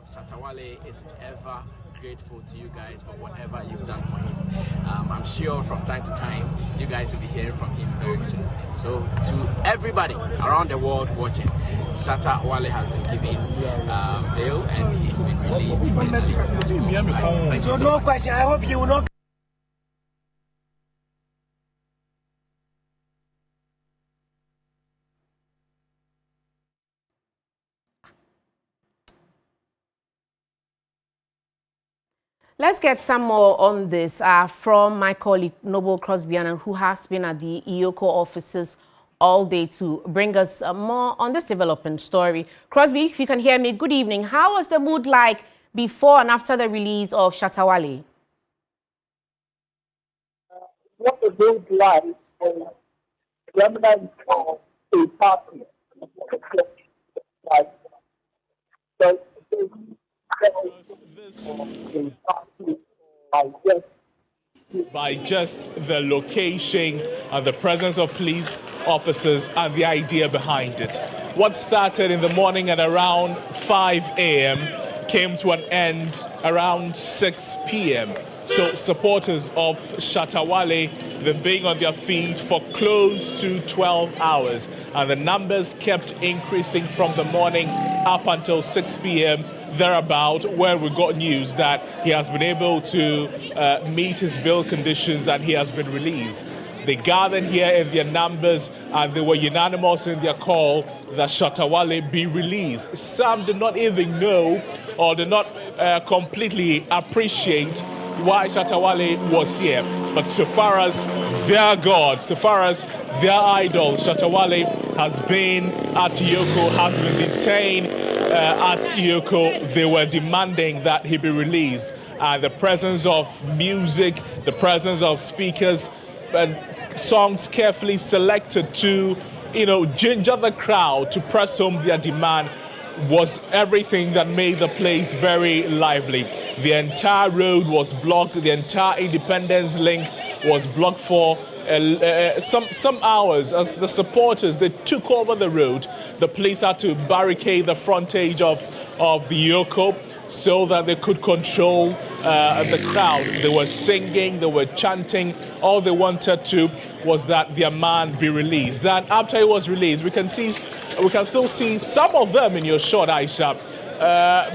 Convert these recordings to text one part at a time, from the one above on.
Shatta Wale is ever grateful to you guys for whatever you've done for him. I'm sure from time to time you guys will be hearing from him very soon. So to everybody around the world watching, Shatta Wale has been given bail and he's been released. So no question. I hope you will not. Let's get some more on this from my colleague Noble Crosby, who has been at the IOCO offices all day to bring us more on this development story. Crosby, if you can hear me, good evening. How was the mood like before and after the release of Shatta Wale? What the mood like is remnants of a party. By just the location and the presence of police officers and the idea behind it. What started in the morning at around 5 a.m. came to an end around 6 p.m. So supporters of Shatta Wale, they've been on their feet for close to 12 hours. And the numbers kept increasing from the morning up until 6 p.m. thereabout, where we got news that he has been able to meet his bail conditions and he has been released. They gathered here in their numbers and they were unanimous in their call that Shatta Wale be released. Some did not even know or did not completely appreciate why Shatta Wale was here. But so far as their God, so far as their idol, Shatta Wale has been at IOCO, has been detained at IOCO, they were demanding that he be released. The presence of music, the presence of speakers, and songs carefully selected to, ginger the crowd to press home their demand was everything that made the place very lively. The entire road was blocked. The entire Independence link was blocked for some hours. As the supporters, they took over the road, the police had to barricade the frontage of the IOCO so that they could control the crowd. They were singing, they were chanting. All they wanted to was that their man be released. Then after he was released, we can still see some of them in your shot, Ayisha.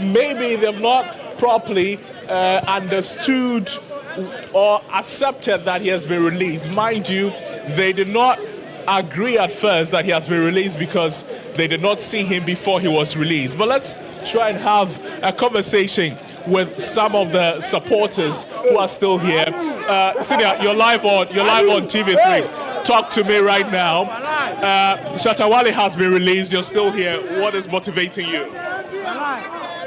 Maybe they've not properly understood or accepted that he has been released. Mind you, they did not agree at first that he has been released because they did not see him before he was released. But let's try and have a conversation with some of the supporters who are still here. Senior, you're live on TV3. Talk to me right now. Shatta Wale has been released. You're still here. What is motivating you?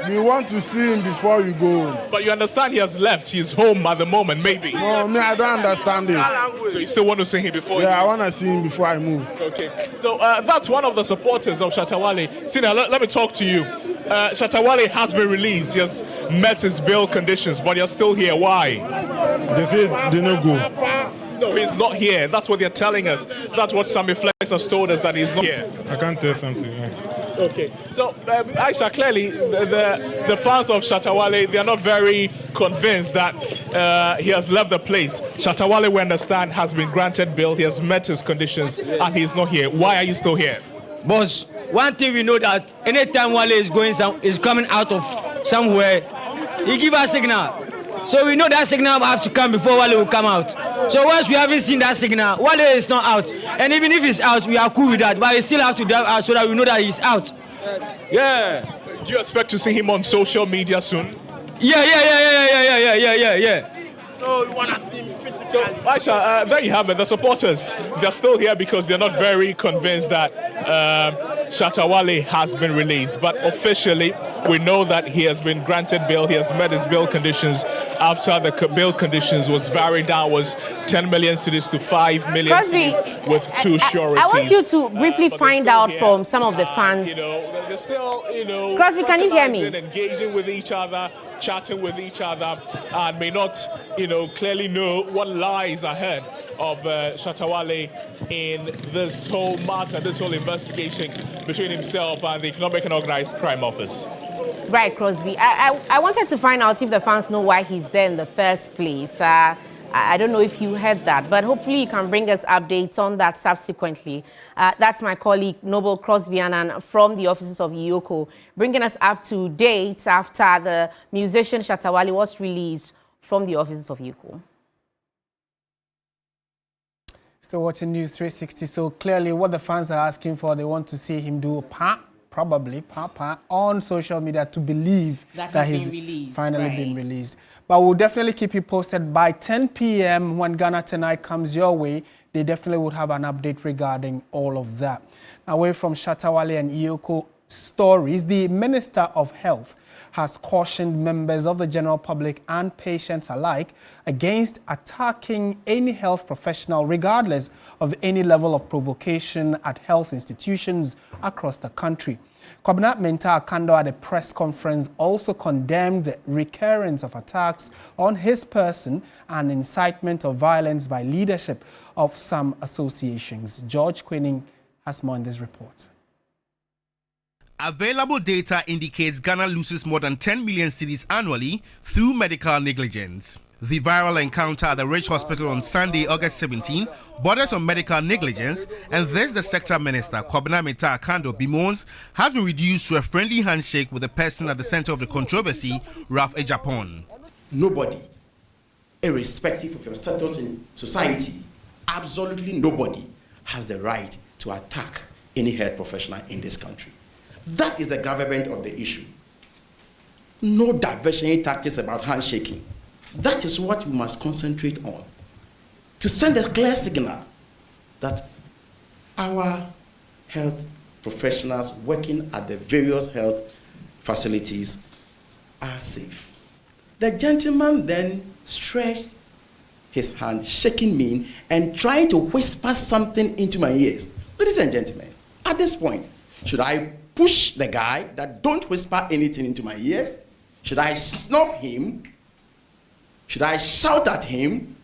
We want to see him before we go. But you understand he has left. He's home at the moment, maybe. No, I don't understand it. So you still want to see him before? Yeah, I want to see him before I move. Okay. So that's one of the supporters of Shatta Wale. Sina, let me talk to you. Shatta Wale has been released. He has met his bail conditions, but you're still here. Why? They said they no go. No, he's not here. That's what they're telling us. That's what Sammy Flex has told us, that he's not here. I can't tell something. Okay. So, Ayisha, clearly, the fans of Shatta Wale, they are not very convinced that he has left the place. Shatta Wale, we understand, has been granted bail. He has met his conditions, and he's not here. Why are you still here? Boss, one thing we know that anytime Wale is coming out of somewhere, he give us a signal. So we know that signal has to come before Wale will come out. So once we haven't seen that signal, Wale is not out. And even if he's out, we are cool with that. But he still have to drive out so that we know that he's out. Yeah. Do you expect to see him on social media soon? Yeah. So you want to see him physically? So, Ayisha, there you have it. The supporters, they're still here because they're not very convinced that Shatta Wale has been released. But officially, we know that he has been granted bail. He has met his bail conditions after the bail conditions was varied down, was 10 million cedis to 5 million cedis with two sureties. I want you to briefly find out from some of the fans. They're still, Crosby, can you hear me? Engaging with each other, chatting with each other, and may not, clearly know what lies ahead of Shatta Wale in this whole matter, this whole investigation between himself and the Economic and Organized Crime Office. Right, Crosby. I wanted to find out if the fans know why he's there in the first place. I don't know if you heard that, but hopefully you can bring us updates on that subsequently. That's my colleague, Noble Crosby, and from the offices of Iyoko, bringing us up to date after the musician Shatta Wale was released from the offices of Iyoko. Still watching News 360, so clearly what the fans are asking for, they want to see him do probably on social media to believe that he's finally been released. But we'll definitely keep you posted by 10 p.m. when Ghana Tonight comes your way. They definitely would have an update regarding all of that. Away from Shatta Wale and Iyoko stories, the Minister of Health has cautioned members of the general public and patients alike against attacking any health professional regardless of any level of provocation at health institutions across the country. Kwabena Mensah Akando at a press conference also condemned the recurrence of attacks on his person and incitement of violence by leadership of some associations. George Quinning has more in this report. Available data indicates Ghana loses more than 10 million cedis annually through medical negligence. The viral encounter at the Ridge Hospital on Sunday, August 17, borders on medical negligence, and this the sector minister, Kwabena Mensah Akando, bemoans has been reduced to a friendly handshake with the person at the center of the controversy, Ralph Ejapon. Nobody, irrespective of your status in society, absolutely nobody has the right to attack any health professional in this country. That is the gravamen of the issue. No diversionary tactics about handshaking. That is what we must concentrate on, to send a clear signal that our health professionals working at the various health facilities are safe. The gentleman then stretched his hand, shaking me and trying to whisper something into my ears. Ladies and gentlemen, at this point, should I push the guy that don't whisper anything into my ears? Should I snub him? Should I shout at him?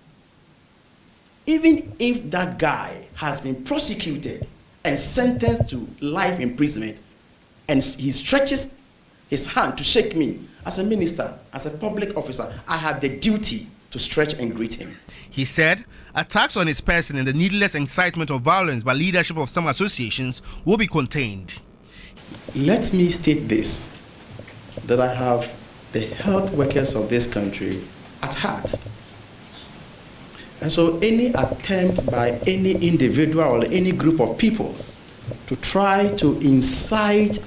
Even if that guy has been prosecuted and sentenced to life imprisonment, and he stretches his hand to shake me, as a minister, as a public officer, I have the duty to stretch and greet him. He said attacks on his person and the needless incitement of violence by leadership of some associations will be contained. Let me state this, that I have the health workers of this country at heart. And so any attempt by any individual or any group of people to try to incite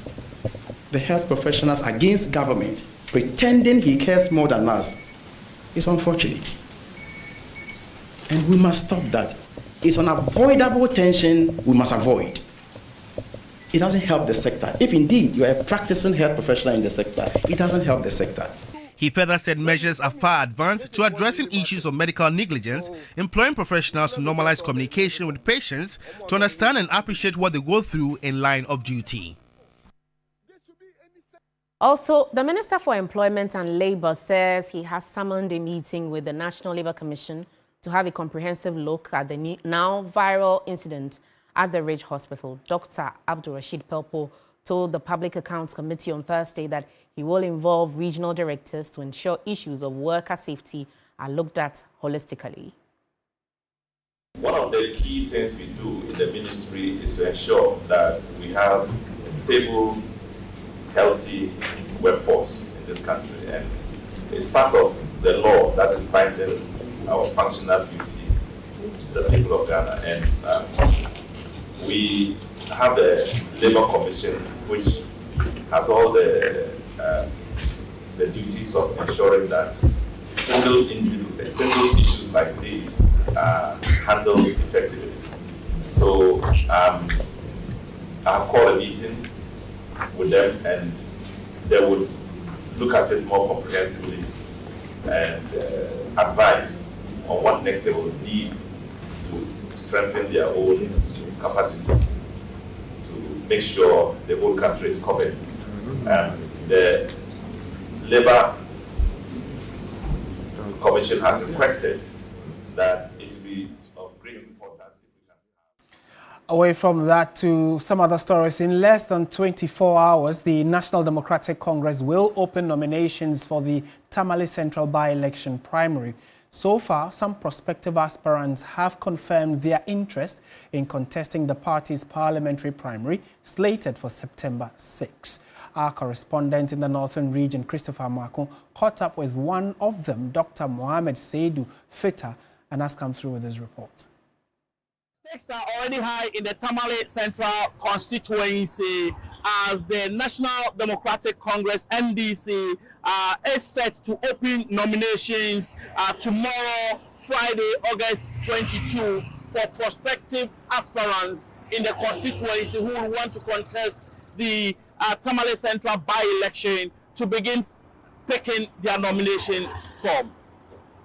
the health professionals against government, pretending he cares more than us, is unfortunate. And we must stop that. It's an avoidable tension we must avoid. It doesn't help the sector. If indeed you are a practicing health professional in the sector, it doesn't help the sector. He further said measures are far advanced to addressing issues of medical negligence, employing professionals to normalize communication with patients to understand and appreciate what they go through in line of duty. Also, the Minister for Employment and Labour says he has summoned a meeting with the National Labour Commission to have a comprehensive look at the now viral incident at the Ridge Hospital. Dr. Abdul Rashid Pelpo told the Public Accounts Committee on Thursday that he will involve regional directors to ensure issues of worker safety are looked at holistically. One of the key things we do in the ministry is to ensure that we have a stable, healthy workforce in this country, and it's part of the law that is binding our functional duty to the people of Ghana. And we have the Labour Commission, which has all the duties of ensuring that single issues like these are handled effectively. So I have called a meeting with them, and they would look at it more comprehensively and advise on what next they will need to strengthen their own capacity to make sure the whole country is covered. The Labour Commission has requested that it be of great importance. Away from that to some other stories, in less than 24 hours, the National Democratic Congress will open nominations for the Tamale Central by-election primary. So far, some prospective aspirants have confirmed their interest in contesting the party's parliamentary primary, slated for September 6. Our correspondent in the northern region, Christopher Marco, caught up with one of them, Dr. Mohammed Seidu Fita, and has come through with his report. Stakes are already high in the Tamale Central constituency as the National Democratic Congress (NDC) is set to open nominations tomorrow, Friday, August 22, for prospective aspirants in the constituency who will want to contest the Tamale Central by-election to begin picking their nomination forms.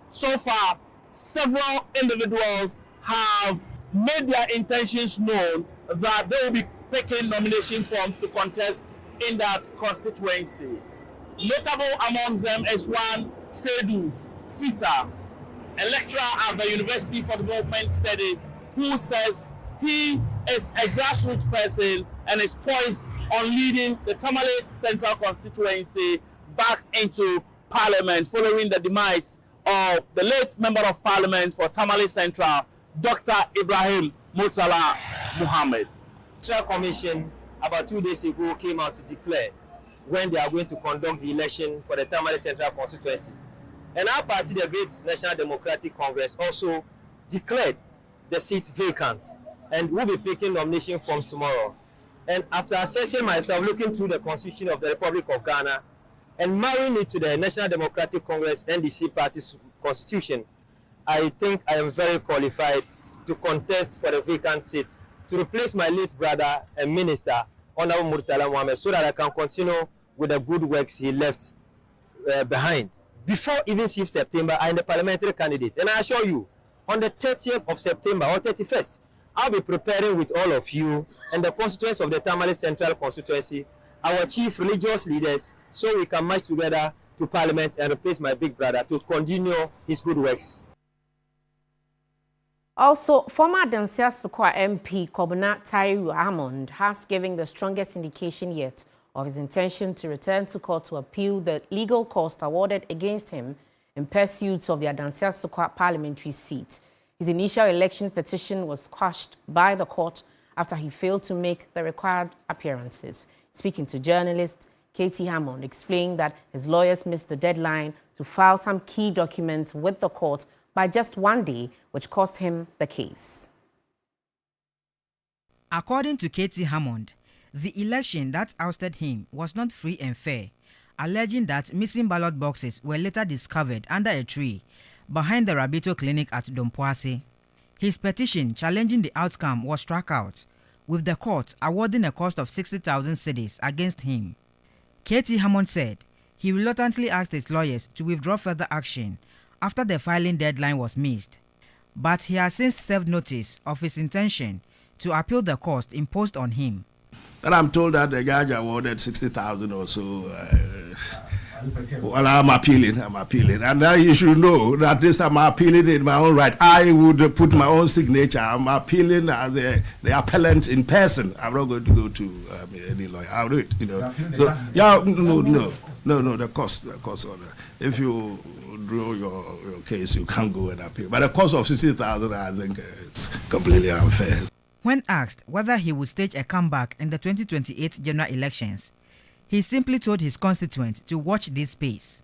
So far, several individuals have made their intentions known that they will be picking nomination forms to contest in that constituency. Notable amongst them is one Seidu Fita, a lecturer at the University for Development Studies, who says he is a grassroots person and is poised on leading the Tamale Central constituency back into Parliament following the demise of the late Member of Parliament for Tamale Central, Dr. Ibrahim Murtala Muhammad. The Commission about 2 days ago came out to declare when they are going to conduct the election for the Tamale Central constituency. And our party, the Great National Democratic Congress, also declared the seat vacant and will be picking nomination forms tomorrow. And after assessing myself, looking through the Constitution of the Republic of Ghana and marrying it to the National Democratic Congress NDC party's constitution, I think I am very qualified to contest for the vacant seat to replace my late brother and minister, Honorable Murtala Muhammad, so that I can continue with the good works he left behind. Before even 6th September, I am the parliamentary candidate. And I assure you, on the 30th of September or 31st, I'll be preparing with all of you and the constituents of the Tamale Central constituency, our chief religious leaders, so we can march together to Parliament and replace my big brother to continue his good works. Also, former Dansia Sukwa MP Kobna Tairu Hammond has given the strongest indication yet of his intention to return to court to appeal the legal cost awarded against him in pursuit of the Dansia Sukwa parliamentary seat. His initial election petition was quashed by the court after he failed to make the required appearances. Speaking to journalists, Katie Hammond explained that his lawyers missed the deadline to file some key documents with the court by just 1 day, which cost him the case. According to Katie Hammond, the election that ousted him was not free and fair, alleging that missing ballot boxes were later discovered under a tree behind the Rabito clinic at Dompoase. His petition challenging the outcome was struck out, with the court awarding a cost of 60,000 cedis against him. Katie Hammond said he reluctantly asked his lawyers to withdraw further action after the filing deadline was missed, but he has since served notice of his intention to appeal the cost imposed on him. And I'm told that the judge awarded 60,000 or so. Well, I'm appealing. And now you should know that this time I'm appealing in my own right. I would put my own signature. I'm appealing as the appellant in person. I'm not going to go to any lawyer. I'll do it, you know. So, yeah, no, the cost order. If you draw your case, you can't go and appeal. But the cost of 60,000, I think it's completely unfair. When asked whether he would stage a comeback in the 2028 general elections, he simply told his constituents to watch this space.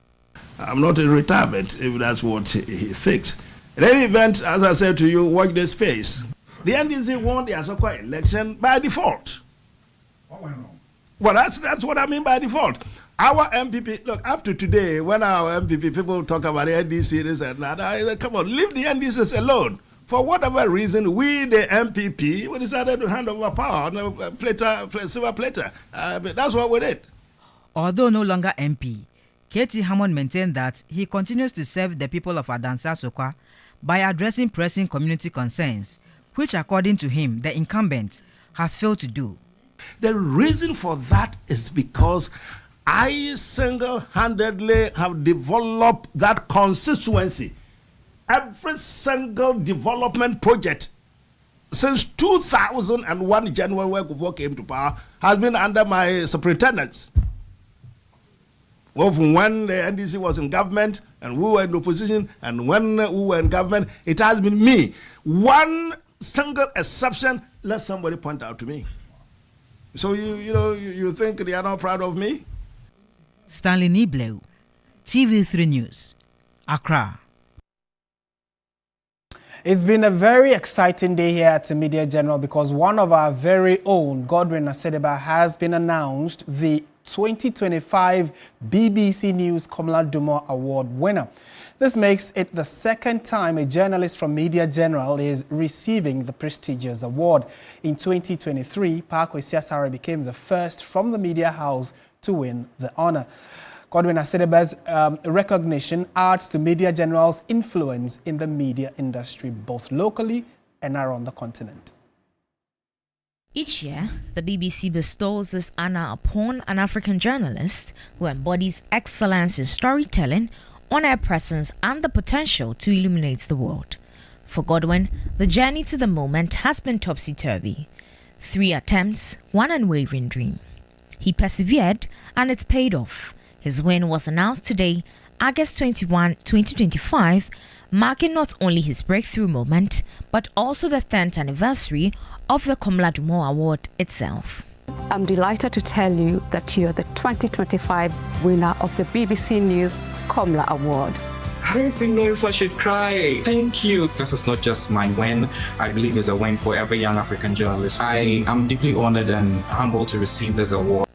I'm not in retirement, if that's what he thinks. In any event, as I said to you, watch this space. The NDC won the Asokwa election by default. What went wrong? Well, that's what I mean by default. Our MPP, look, up to today, when our MPP people talk about the NDC, this and that, I say, come on, leave the NDCs alone. For whatever reason, we, the MPP, we decided to hand over power on a silver platter. That's what we did. Although no longer MP, Katie Hammond maintained that he continues to serve the people of Adansa Sokwa by addressing pressing community concerns, which according to him, the incumbent has failed to do. The reason for that is because I single-handedly have developed that constituency. Every single development project since 2001, January, when Kufuor came to power, has been under my superintendence. Well, from when the NDC was in government and we were in opposition, and when we were in government, it has been me. One single exception, let somebody point out to me. So you think they are not proud of me? Stanley Niblew, TV3 News, Accra. It's been a very exciting day here at the Media General because one of our very own, Godwin Asedeba, has been announced the 2025 BBC News Komla Dumo Award winner. This makes it the second time a journalist from Media General is receiving the prestigious award. In 2023, Kwesi Asare became the first from the media house to win the honor. Godwin Asedeba's recognition adds to Media General's influence in the media industry, both locally and around the continent. Each year, the BBC bestows this honor upon an African journalist who embodies excellence in storytelling, on-air presence, and the potential to illuminate the world. For Godwin, the journey to the moment has been topsy-turvy. 3 attempts, one unwavering dream. He persevered, and it's paid off. His win was announced today, August 21, 2025, marking not only his breakthrough moment, but also the 10th anniversary of the Komla Dumo Award itself. I'm delighted to tell you that you're the 2025 winner of the BBC News Komla Award. I don't even know if I should cry. Thank you. This is not just my win. I believe it's a win for every young African journalist. I am deeply honored and humbled to receive this award.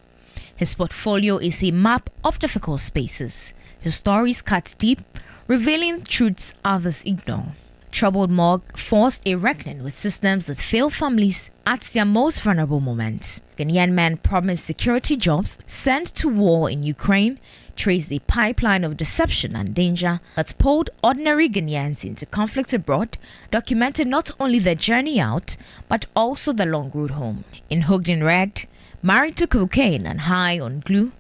His portfolio is a map of difficult spaces. His stories cut deep, revealing truths others ignore. Troubled Morgue forced a reckoning with systems that fail families at their most vulnerable moments. Ghanaian men promised security jobs, sent to war in Ukraine, traced a pipeline of deception and danger that pulled ordinary Ghanaians into conflict abroad, documented not only their journey out, but also the long road home. In Hooked in Red, married to cocaine and high on glue,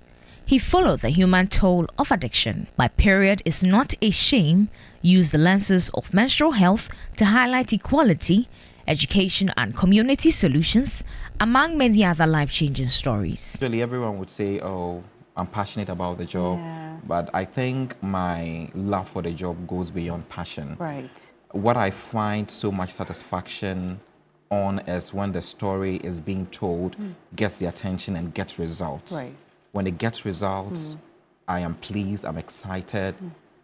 he followed the human toll of addiction. My period is not a shame. Use the lenses of menstrual health to highlight equality, education and community solutions, among many other life-changing stories. Really, everyone would say, oh, I'm passionate about the job, but I think my love for the job goes beyond passion. Right. What I find so much satisfaction on is when the story is being told, gets the attention and gets results. Right. When it gets results, I am pleased, I'm excited,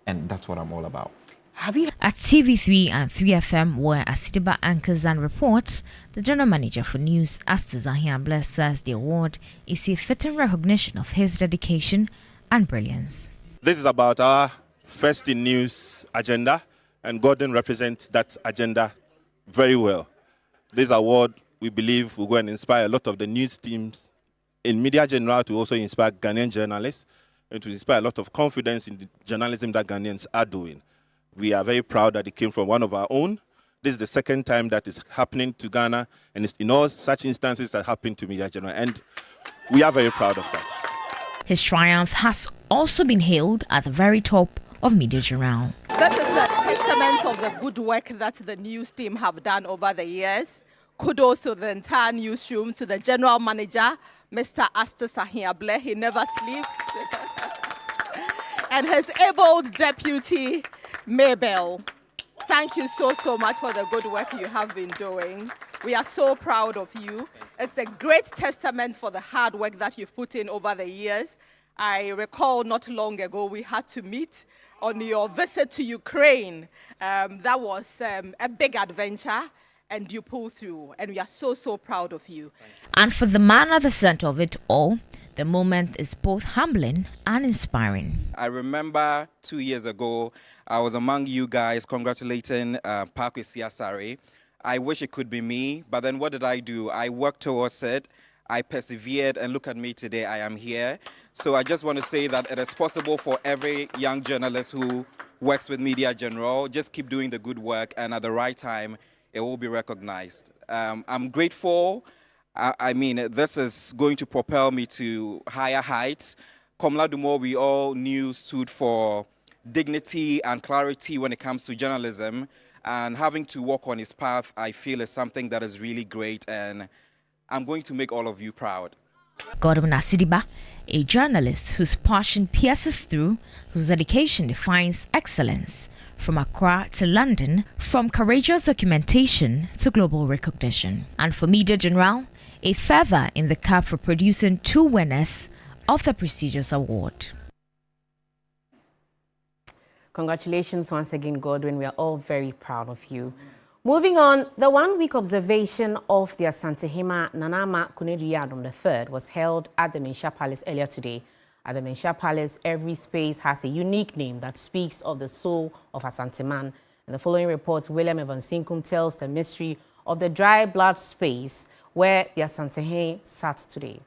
and that's what I'm all about. At TV3 and 3FM, where Asideba anchors and reports, the general manager for news, Asantehemaa, says the award is a fitting recognition of his dedication and brilliance. This is about our first in news agenda, and Gordon represents that agenda very well. This award, we believe, will go and inspire a lot of the news teams in Media General to also inspire Ghanaian journalists and to inspire a lot of confidence in the journalism that Ghanaians are doing. We are very proud that it came from one of our own. This is the second time that is happening to Ghana, and it's in all such instances that happen to Media General, and we are very proud of that. His triumph has also been hailed at the very top of Media General. That is a testament of the good work that the news team have done over the years. Kudos to the entire newsroom, to the general manager, Mr. Asantehemaa Wale. He never sleeps. And his able deputy, Mabel. Thank you so much for the good work you have been doing. We are so proud of you. It's a great testament for the hard work that you've put in over the years. I recall not long ago we had to meet on your visit to Ukraine. That was a big adventure, and you pulled through, and we are so proud of you. And for the man at the center of it all, the moment is both humbling and inspiring. I remember 2 years ago, I was among you guys congratulating Kwesi Asare. I wish it could be me, but then what did I do? I worked towards it. I persevered, and look at me today, I am here. So I just want to say that it is possible for every young journalist who works with Media General. Just keep doing the good work, and at the right time, it will be recognized. I'm grateful. I mean, this is going to propel me to higher heights. Komla Dumo, we all knew, stood for dignity and clarity when it comes to journalism. And having to walk on his path, I feel is something that is really great, and I'm going to make all of you proud. Godwin Asidiba, a journalist whose passion pierces through, whose dedication defines excellence. From Accra to London, from courageous documentation to global recognition. And for Media General, a feather in the cap for producing 2 winners of the prestigious award. Congratulations once again, Godwin. We are all very proud of you. Moving on, the 1-week observation of the Asantehemaa Nanama Kunediyadom III was held at the Mensha Palace earlier today. At the Mensha Palace, every space has a unique name that speaks of the soul of Asantehemaa. In the following report, William Evansinkum tells the mystery of the dry blood space where the Asantehemaa sat today.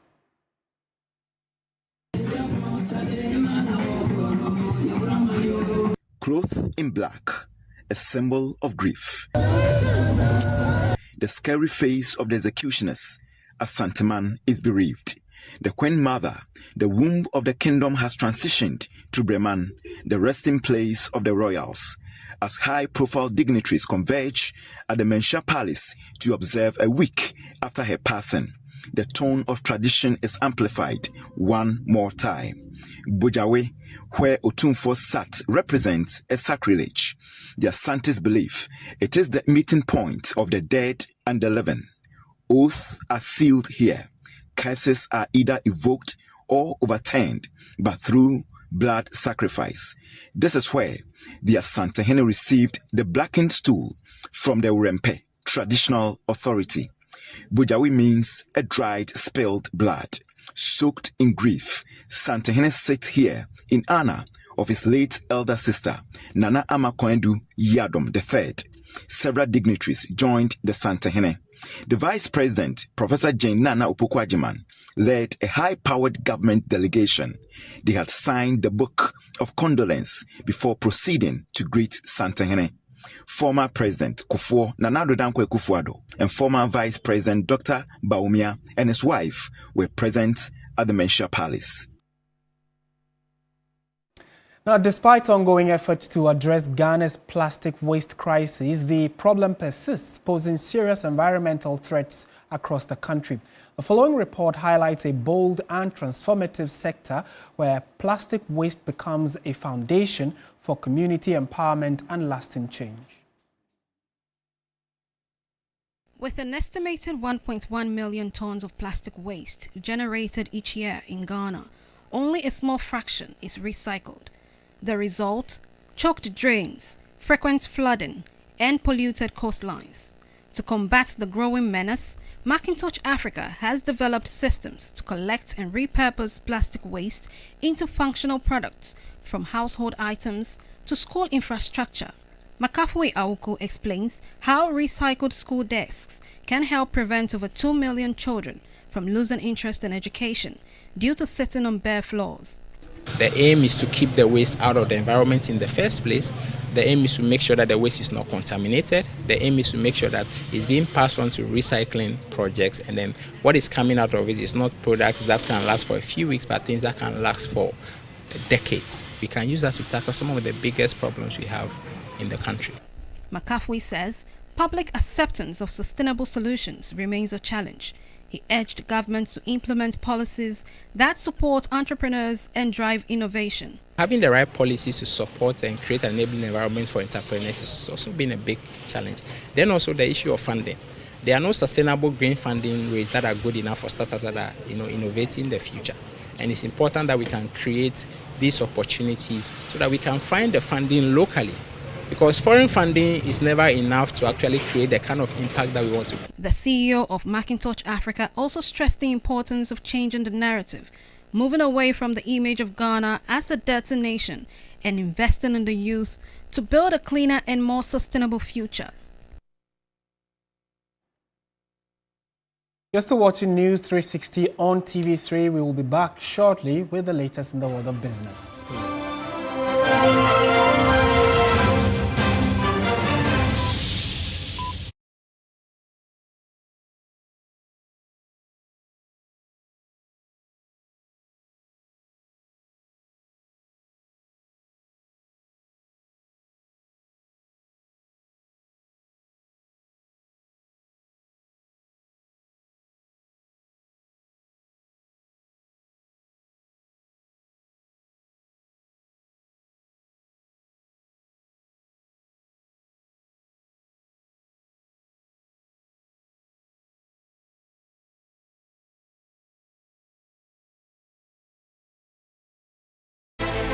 Clothed in black, a symbol of grief. The scary face of the executioners, Asantehemaa, is bereaved. The Queen Mother, the womb of the kingdom, has transitioned to Breman, the resting place of the royals, as high-profile dignitaries converge at the Mensha Palace to observe a week after her passing. The tone of tradition is amplified one more time. Bujawe, where Otumfo sat, represents a sacrilege. The Asantes believe it is the meeting point of the dead and the living. Oaths are sealed here. Curses are either evoked or overturned, but through blood sacrifice. This is where the Asantehemaa received the blackened stool from the Urempe, traditional authority. Bujawi means a dried, spilled blood. Soaked in grief, Santehemaa sits here in honor of his late elder sister, Nana Amakwendu Yadom III. Several dignitaries joined the Santehemaa. The Vice President, Professor Jane Nana Opoku-Agyeman, led a high-powered government delegation. They had signed the book of condolence before proceeding to greet Santehemaa. Former President Kufuor Nana Addo Dankwa Akufo-Addo and former Vice President Dr. Bawumia and his wife were present at the Mensha Palace. Now, despite ongoing efforts to address Ghana's plastic waste crisis, the problem persists, posing serious environmental threats across the country. The following report highlights a bold and transformative sector where plastic waste becomes a foundation for community empowerment and lasting change. With an estimated 1.1 million tons of plastic waste generated each year in Ghana, only a small fraction is recycled. The result? Choked drains, frequent flooding, and polluted coastlines. To combat the growing menace, Macintosh Africa has developed systems to collect and repurpose plastic waste into functional products, from household items to school infrastructure. Makafui Awuku explains how recycled school desks can help prevent over 2 million children from losing interest in education due to sitting on bare floors. The aim is to keep the waste out of the environment in the first place. The aim is to make sure that the waste is not contaminated. The aim is to make sure that it's being passed on to recycling projects, and then what is coming out of it is not products that can last for a few weeks, but things that can last for decades. We can use that to tackle some of the biggest problems we have in the country. Makafui says public acceptance of sustainable solutions remains a challenge. He urged governments to implement policies that support entrepreneurs and drive innovation. Having the right policies to support and create an enabling environment for entrepreneurs has also been a big challenge. Then also the issue of funding. There are no sustainable green funding rates that are good enough for startups that are innovating the future. And it's important that we can create these opportunities so that we can find the funding locally. Because foreign funding is never enough to actually create the kind of impact that we want to. The CEO of Macintosh Africa also stressed the importance of changing the narrative, moving away from the image of Ghana as a dirty nation and investing in the youth to build a cleaner and more sustainable future. You're still watching News 360 on TV3. We will be back shortly with the latest in the world of business. Stay with us.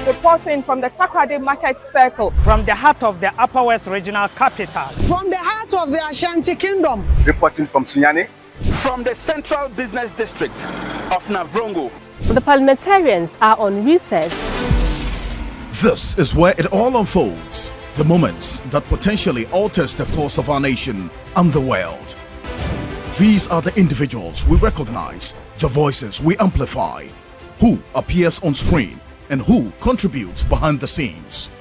reporting from the Takoradi Market Circle. From the heart of the Upper West Regional Capital. From the heart of the Ashanti Kingdom. Reporting from Sunyani. From the Central Business District of Navrongo. The parliamentarians are on recess. This is where it all unfolds. The moments that potentially alters the course of our nation and the world. These are the individuals we recognize, the voices we amplify, who appears on screen and who contributes behind the scenes.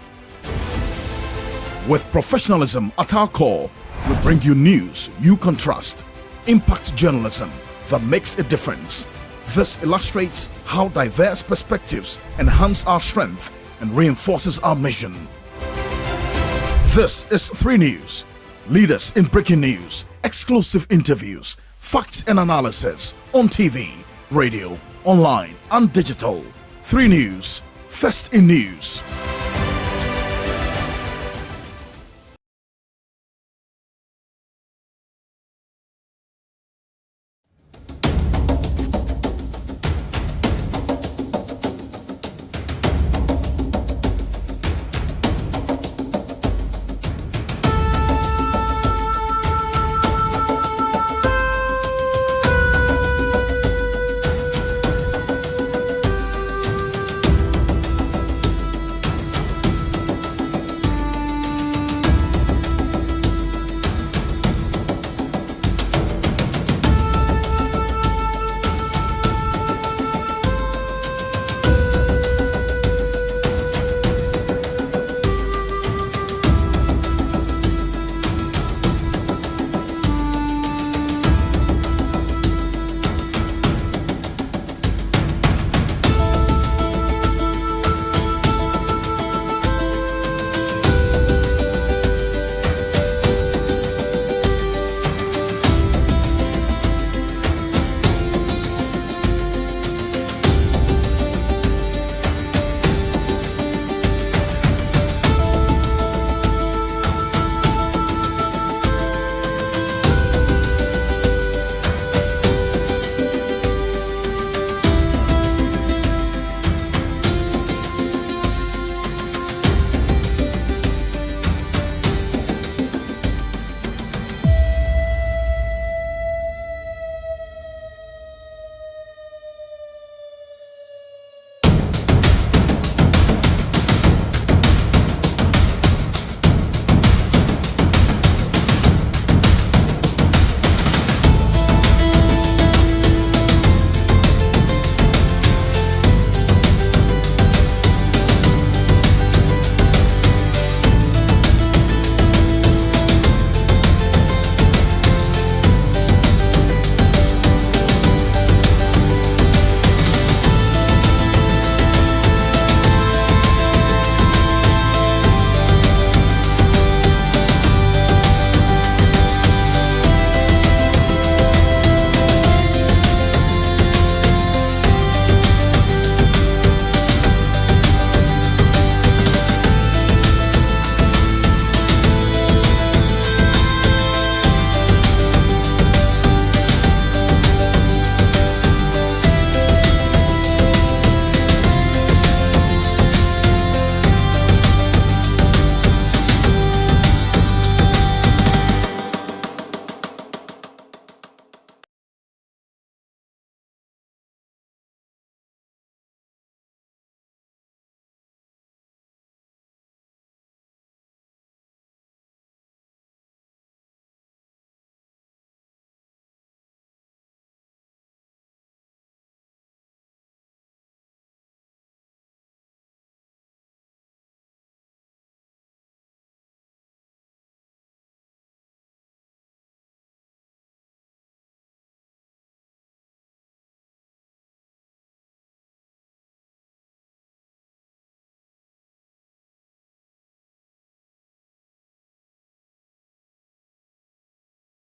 With professionalism at our core, we bring you news you can trust. Impact journalism that makes a difference. This illustrates how diverse perspectives enhance our strength and reinforces our mission. This is 3 News. Leaders in breaking news, exclusive interviews, facts and analysis on TV, radio, online and digital. 3 News, first in news.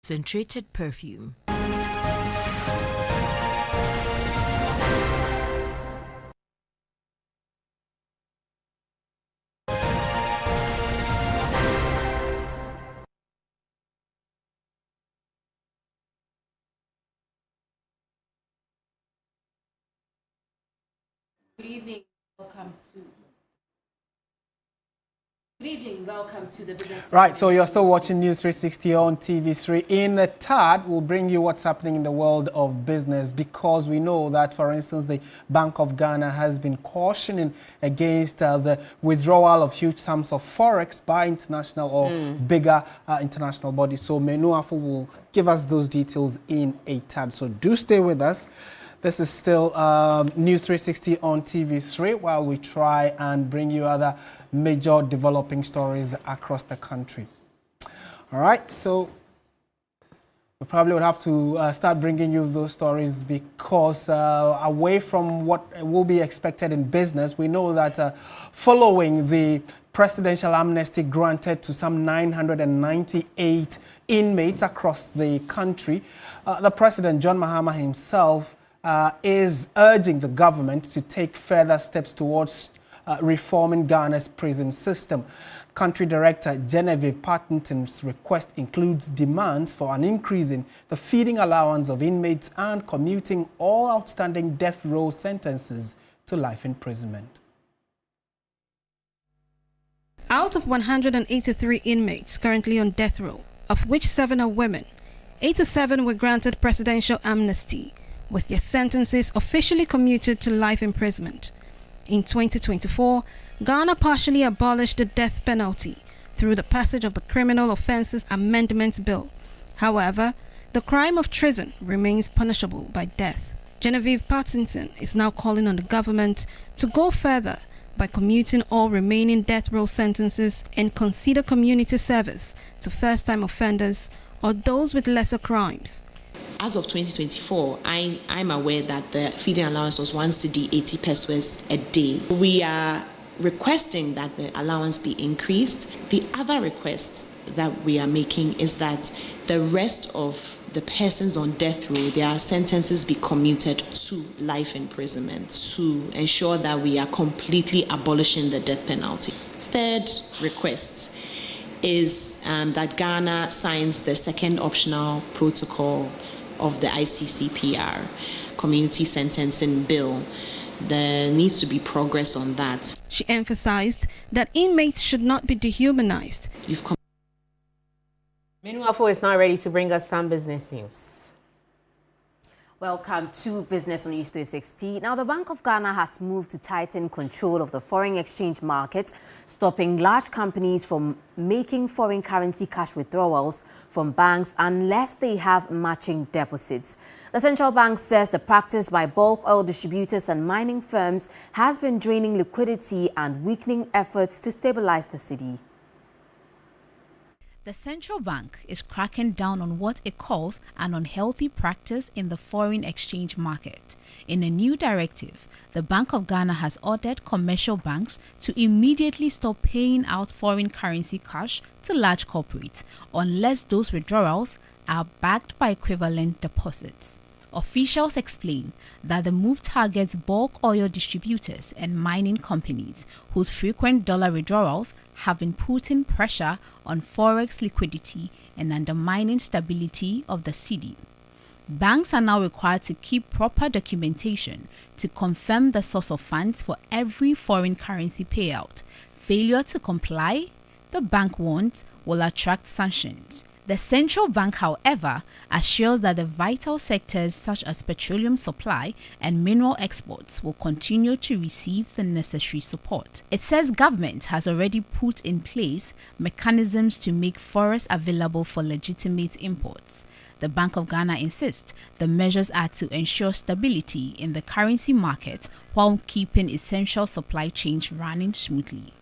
Concentrated perfume. Good evening. Welcome to Good evening, welcome to the business. Right, so you're still watching News 360 on TV3. In a tad, we'll bring you what's happening in the world of business, because we know that, for instance, the Bank of Ghana has been cautioning against the withdrawal of huge sums of forex by international or bigger international bodies. So Menu Afo will give us those details in a tad. So do stay with us. This is still News 360 on TV3 while we try and bring you other major developing stories across the country. All right, so we probably would have to start bringing you those stories, because away from what will be expected in business, we know that following the presidential amnesty granted to some 998 inmates across the country, the president, John Mahama himself, is urging the government to take further steps towards reforming Ghana's prison system. Country Director Genevieve Partington's request includes demands for an increase in the feeding allowance of inmates and commuting all outstanding death row sentences to life imprisonment. Out of 183 inmates currently on death row, of which 7 are women, 87 were granted presidential amnesty, with their sentences officially commuted to life imprisonment. In 2024, Ghana partially abolished the death penalty through the passage of the Criminal Offences Amendment Bill. However, the crime of treason remains punishable by death. Genevieve Partington is now calling on the government to go further by commuting all remaining death row sentences and consider community service to first-time offenders or those with lesser crimes. As of 2024, I'm aware that the feeding allowance was 1 cedi 80 pesos a day. We are requesting that the allowance be increased. The other request that we are making is that the rest of the persons on death row, their sentences be commuted to life imprisonment to ensure that we are completely abolishing the death penalty. Third request is that Ghana signs the second optional protocol of the ICCPR, Community Sentencing Bill. There needs to be progress on that. She emphasized that inmates should not be dehumanized. Menu Afo is now ready to bring us some business news. Welcome to Business on News 360. Now, the Bank of Ghana has moved to tighten control of the foreign exchange market, stopping large companies from making foreign currency cash withdrawals from banks unless they have matching deposits. The central bank says the practice by bulk oil distributors and mining firms has been draining liquidity and weakening efforts to stabilize the cedi. The central bank is cracking down on what it calls an unhealthy practice in the foreign exchange market. In a new directive, the Bank of Ghana has ordered commercial banks to immediately stop paying out foreign currency cash to large corporates unless those withdrawals are backed by equivalent deposits. Officials explain that the move targets bulk oil distributors and mining companies whose frequent dollar withdrawals have been putting pressure on forex liquidity and undermining stability of the cedi. Banks are now required to keep proper documentation to confirm the source of funds for every foreign currency payout. Failure to comply, the bank warns, will attract sanctions. The central bank, however, assures that the vital sectors such as petroleum supply and mineral exports will continue to receive the necessary support. It says government has already put in place mechanisms to make forex available for legitimate imports. The Bank of Ghana insists the measures are to ensure stability in the currency market while keeping essential supply chains running smoothly.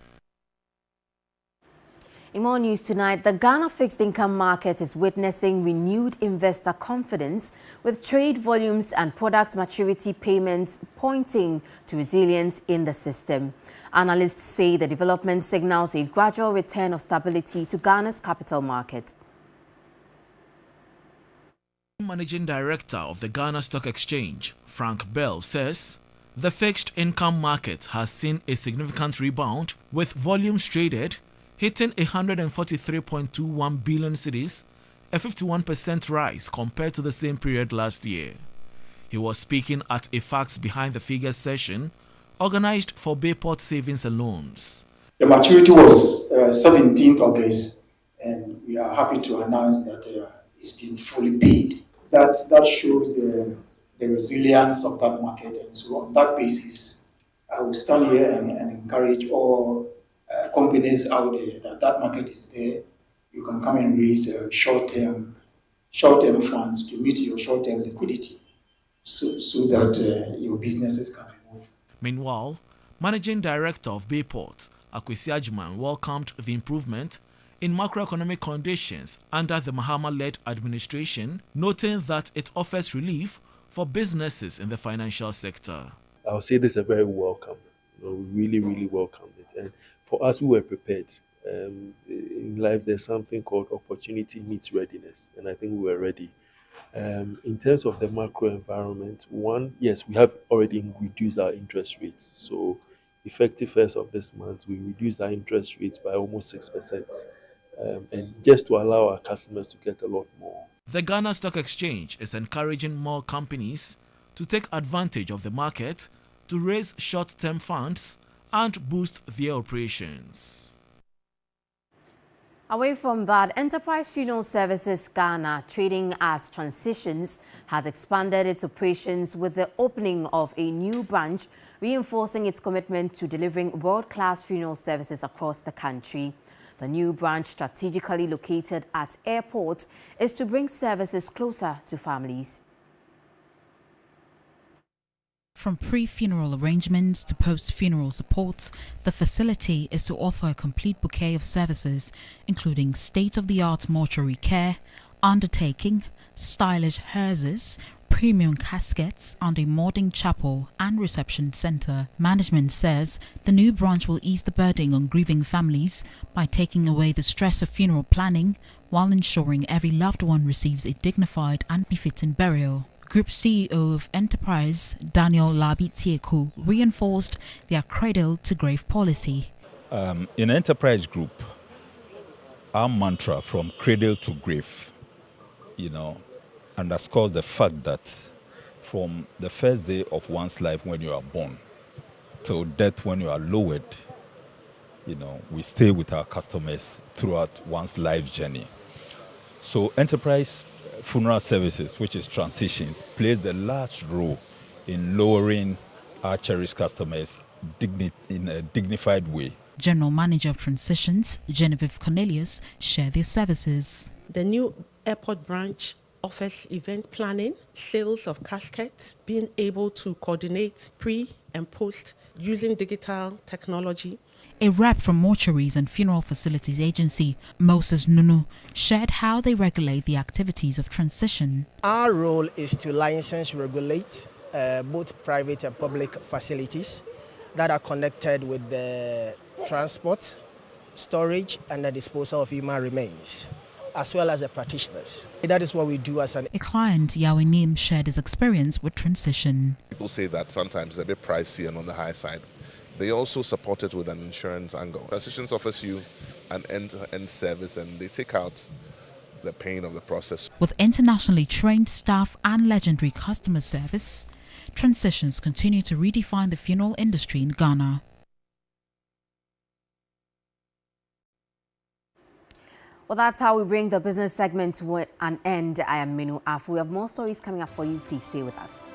In more news tonight, the Ghana fixed income market is witnessing renewed investor confidence, with trade volumes and product maturity payments pointing to resilience in the system. Analysts say the development signals a gradual return of stability to Ghana's capital market. Managing Director of the Ghana Stock Exchange, Frank Bell, says the fixed income market has seen a significant rebound, with volumes traded hitting 143.21 billion cedis, a 51% rise compared to the same period last year. He was speaking at a Facts Behind the Figures session organized for Bayport Savings and Loans. The maturity was 17th August, and we are happy to announce that it's been fully paid. That shows the resilience of that market, and so on that basis, I will stand here and encourage all companies out there that market is there. You can come and raise short-term funds to meet your short-term liquidity, so that your businesses can move. Meanwhile, Managing Director of Bayport, Ayisha welcomed the improvement in macroeconomic conditions under the Mahama-led administration, noting that it offers relief for businesses in the financial sector. I would say this is a very welcome. We really, really welcome it. And for us who were prepared, in life there's something called opportunity meets readiness, and I think we were ready. In terms of the macro environment, yes, we have already reduced our interest rates. So effective 1st of this month, we reduced our interest rates by almost 6%. And just to allow our customers to get a lot more. The Ghana Stock Exchange is encouraging more companies to take advantage of the market to raise short-term funds and boost their operations. Away from that, Enterprise Funeral Services Ghana, trading as Transitions, has expanded its operations with the opening of a new branch, reinforcing its commitment to delivering world-class funeral services across the country. The new branch, strategically located at airports, is to bring services closer to families. From pre-funeral arrangements to post-funeral support, the facility is to offer a complete bouquet of services, including state-of-the-art mortuary care, undertaking, stylish hearses, premium caskets, and a modern chapel and reception center. Management says the new branch will ease the burden on grieving families by taking away the stress of funeral planning while ensuring every loved one receives a dignified and befitting burial. Group CEO of Enterprise, Daniel Labitieku, reinforced their cradle-to-grave policy. In Enterprise Group, our mantra from cradle to grave, underscores the fact that from the first day of one's life when you are born till death when you are lowered, we stay with our customers throughout one's life journey. So Enterprise Funeral Services, which is Transitions, plays the last role in lowering our cherished customers in a dignified way. General Manager of Transitions, Genevieve Cornelius, shared their services. The new airport branch offers event planning, sales of caskets, being able to coordinate pre and post using digital technology. A rep from Mortuaries and Funeral Facilities Agency, Moses Nunu, shared how they regulate the activities of Transition. Our role is to license regulate both private and public facilities that are connected with the transport, storage, and the disposal of human remains, as well as the practitioners. That is what we do as an... A client, Yahweh Nim, shared his experience with Transition. People say that sometimes it's a bit pricey and on the high side. They also support it with an insurance angle. Transitions offers you an end-to-end service and they take out the pain of the process. With internationally trained staff and legendary customer service, Transitions continue to redefine the funeral industry in Ghana. Well, that's how we bring the business segment to an end. I am Minu Afu. We have more stories coming up for you. Please stay with us.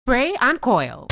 Spray and coil.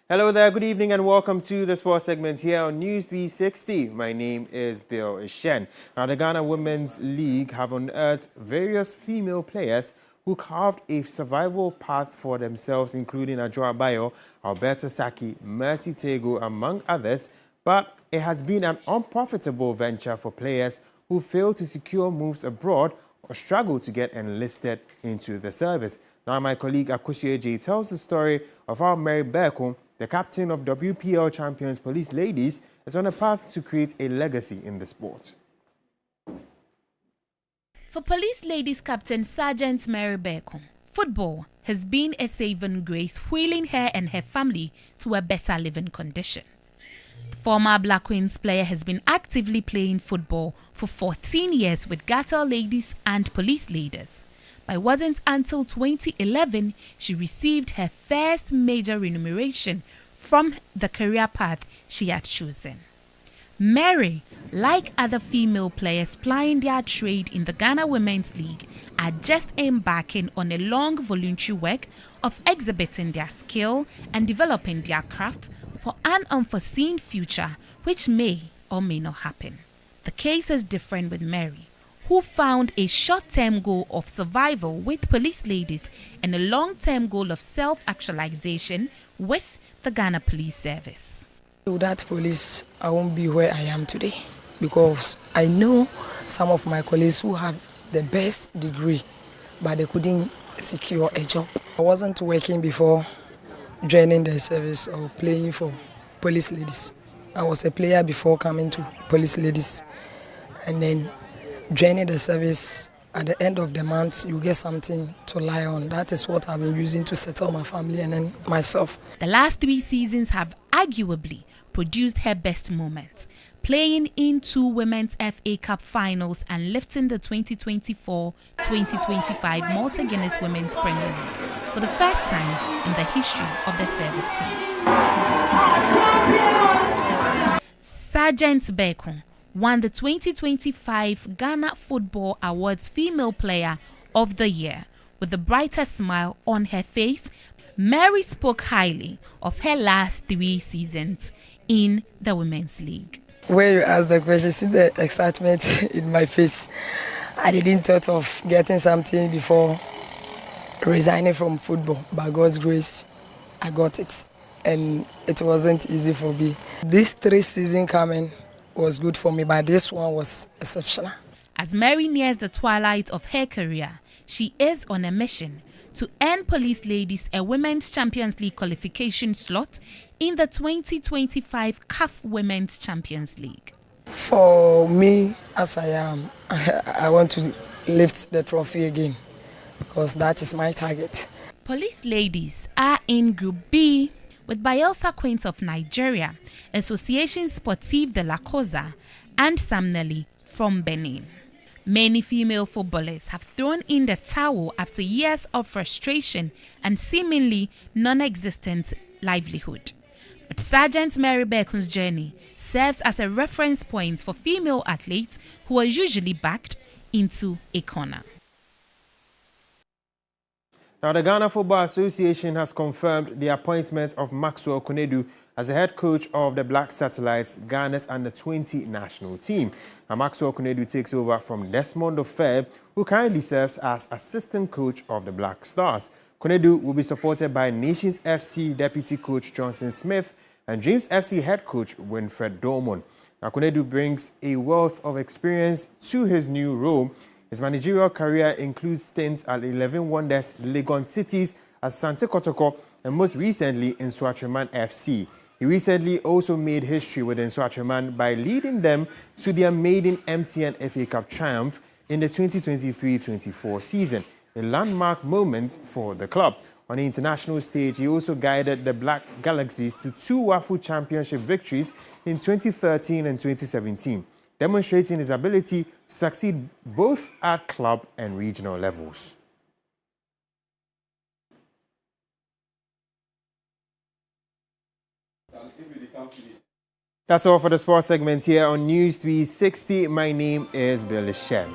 Hello there, good evening and welcome to the sports segment here on News360. My name is Bill Ishen. Now, the Ghana Women's League have unearthed various female players who carved a survival path for themselves, including Adjoa Bayo, Alberta Saki, Mercy Tego, among others. But it has been an unprofitable venture for players who fail to secure moves abroad or struggle to get enlisted into the service. Now, my colleague Akusu Eje tells the story of how Mary Berko, the captain of WPL champions Police Ladies, is on a path to create a legacy in the sport. For Police Ladies captain Sergeant Mary Berko, football has been a saving grace, wheeling her and her family to a better living condition. The former Black Queens player has been actively playing football for 14 years with Gatel Ladies and Police Ladies. But it wasn't until 2011 she received her first major remuneration from the career path she had chosen. Mary, like other female players plying their trade in the Ghana Women's League, are just embarking on a long voluntary work of exhibiting their skill and developing their craft for an unforeseen future which may or may not happen. The case is different with Mary, who found a short-term goal of survival with Police Ladies and a long-term goal of self-actualization with the Ghana Police Service. Without police, I won't be where I am today because I know some of my colleagues who have the best degree, but they couldn't secure a job. I wasn't working before joining the service or playing for Police Ladies. I was a player before coming to Police Ladies, and then joining the service, at the end of the month, you get something to lie on. That is what I've been using to settle my family and then myself. The last 3 seasons have arguably produced her best moments, playing in 2 Women's FA Cup finals and lifting the 2024-2025 Malta Guinness Women's Premier League for the first time in the history of the service team. Sergeant Berko won the 2025 Ghana Football Awards Female Player of the Year. With a brighter smile on her face, Mary spoke highly of her last 3 seasons in the Women's League. When you ask the question, see the excitement in my face. I didn't thought of getting something before resigning from football. By God's grace, I got it. And it wasn't easy for me. These 3 seasons coming was good for me, but this one was exceptional. As Mary nears the twilight of her career, she is on a mission to earn Police Ladies a Women's Champions League qualification slot in the 2025 CAF Women's Champions League. For me, as I am, I want to lift the trophy again because that is my target. Police Ladies are in Group B with Bayelsa Queens of Nigeria, Association Sportive de la Cosa, and Samneli from Benin. Many female footballers have thrown in the towel after years of frustration and seemingly non-existent livelihood. But Sergeant Mary Berko's journey serves as a reference point for female athletes who are usually backed into a corner. Now, the Ghana Football Association has confirmed the appointment of Maxwell Konedu as the head coach of the Black Satellites, Ghana's under-20 national team. Now, Maxwell Konedu takes over from Desmond Ofer, who currently serves as assistant coach of the Black Stars. Konedu will be supported by Nations FC deputy coach Johnson Smith and Dreams FC head coach Winfred Dormon. Now, Konedu brings a wealth of experience to his new role. His managerial career includes stints at 11 Wonders Legon Cities, Asante Kotoko, and most recently in Swatreman FC. He recently also made history within Swatreman by leading them to their maiden MTN FA Cup triumph in the 2023-24 season, a landmark moment for the club. On the international stage, he also guided the Black Galaxies to 2 WAFU Championship victories in 2013 and 2017. Demonstrating his ability to succeed both at club and regional levels. That's all for the sports segment here on News 360. My name is Billy Shem.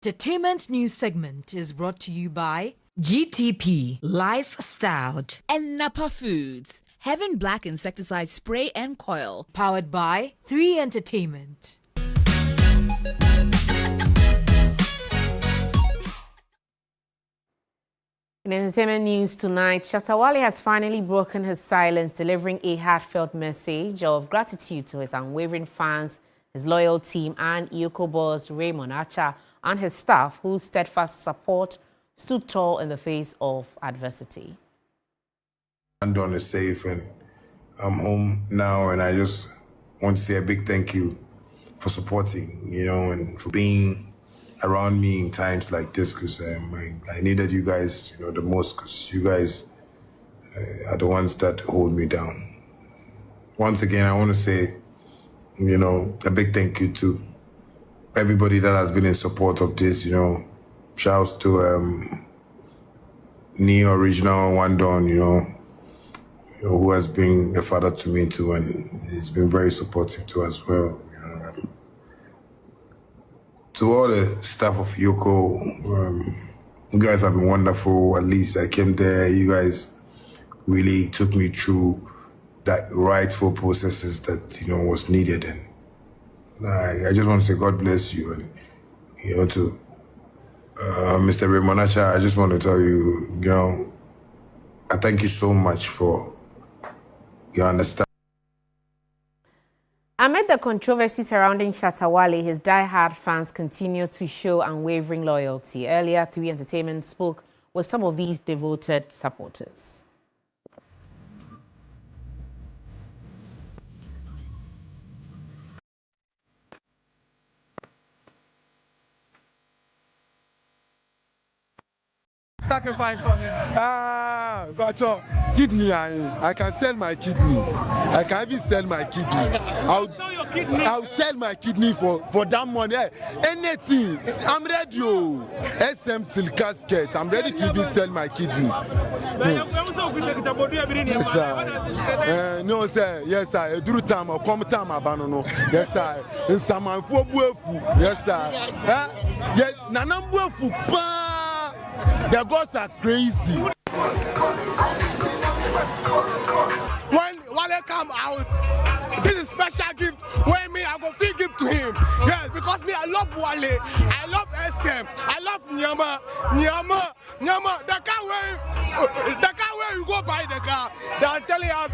Entertainment news segment is brought to you by GTP Lifestyle and Napa Foods, Heaven Black Insecticide Spray and Coil. Powered by 3 Entertainment. In entertainment news tonight, Shatta Wale has finally broken his silence, delivering a heartfelt message of gratitude to his unwavering fans, his loyal team, and Iyoko boss Raymond Acha and his staff, whose steadfast support stood tall in the face of adversity. London is safe and I'm home now, and I just want to say a big thank you for supporting, and for being around me in times like this, because I needed you guys, the most, because you guys are the ones that hold me down. Once again, I want to say, a big thank you to everybody that has been in support of this, Shouts to Neo Original One Don, who has been a father to me too, and he's been very supportive too as well. To all the staff of Yoko, you guys have been wonderful. At least I came there, you guys really took me through that rightful processes that, was needed. And I just want to say God bless you. And, to Mr. Raymond Acha, I just want to tell you, I thank you so much for your understanding. Amid the controversy surrounding Shatta Wale, his die-hard fans continue to show unwavering loyalty. Earlier, 3 Entertainment spoke with some of these devoted supporters. Sacrifice for him. Gotcha. Kidney, I can sell my kidney. I can even sell my kidney. I'll sell my kidney for that money. Anything. I'm ready. SM till casket. I'm ready to even sell my kidney. Yes, sir. No, sir. Yes, sir. Do time or come time abanono. Yes, sir. In some yes, sir. Yes, nanambu fupa. The gods are crazy. When Wale come out, this is special gift. When me, I go free gift to him. Yes, because me, I love Wale. I love SM. I love Nyama. The car where you go buy the car. They are telling us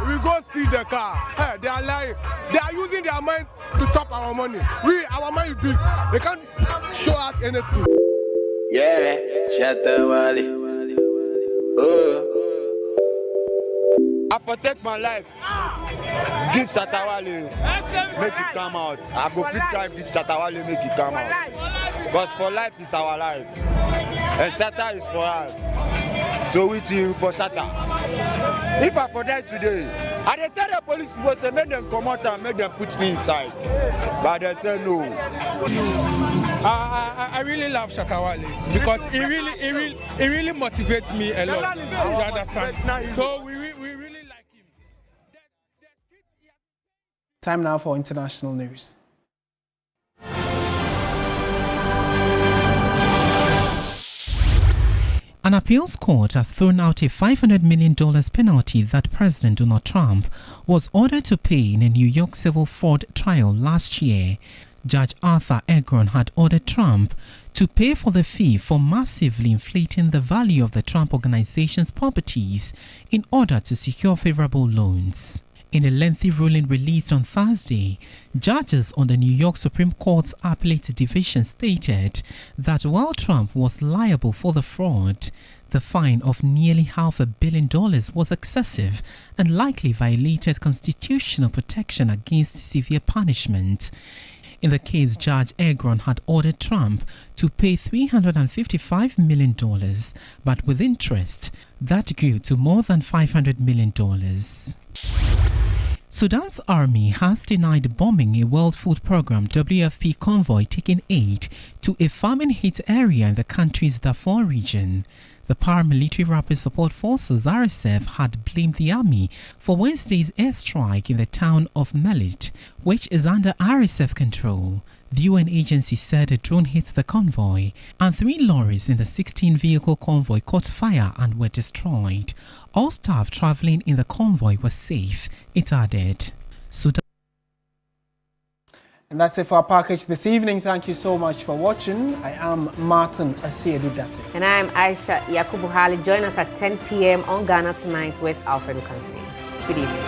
we go steal the car. Hey, they are lying. They are using their mind to chop our money. Our money is big. They can't show us anything. Yeah, Shatta Wale. I protect my life. Give Shatta Wale, make it come out. I go fit drive, give Shatta Wale, make it come out. Because for life is our life. And Shatta is for us. So we team for Shatta. If I for die today, I tell the police to make them come out and make them put me inside. But they say no. I really love Shatta Wale because he really motivates me a lot. You understand? So we really like him. Time now for international news. An appeals court has thrown out a $500 million penalty that President Donald Trump was ordered to pay in a New York civil fraud trial last year. Judge Arthur Egron had ordered Trump to pay for the fee for massively inflating the value of the Trump Organization's properties in order to secure favorable loans. In a lengthy ruling released on Thursday, judges on the New York Supreme Court's Appellate Division stated that while Trump was liable for the fraud, the fine of nearly $500 million was excessive and likely violated constitutional protection against severe punishment. In the case, Judge Egron had ordered Trump to pay $355 million, but with interest, that grew to more than $500 million. Sudan's army has denied bombing a World Food Programme WFP convoy taking aid to a famine-hit area in the country's Darfur region. The paramilitary Rapid Support Forces RSF had blamed the army for Wednesday's airstrike in the town of Melit, which is under RSF control. The UN agency said a drone hit the convoy, and 3 lorries in the 16-vehicle convoy caught fire and were destroyed. All staff traveling in the convoy were safe, it added. And that's it for our package this evening. Thank you so much for watching. I am Martin Asiedu-Dartey. And I am Ayisha Yakubu. Join us at 10 p.m. on Ghana Tonight with Alfred Ukansi. Good evening.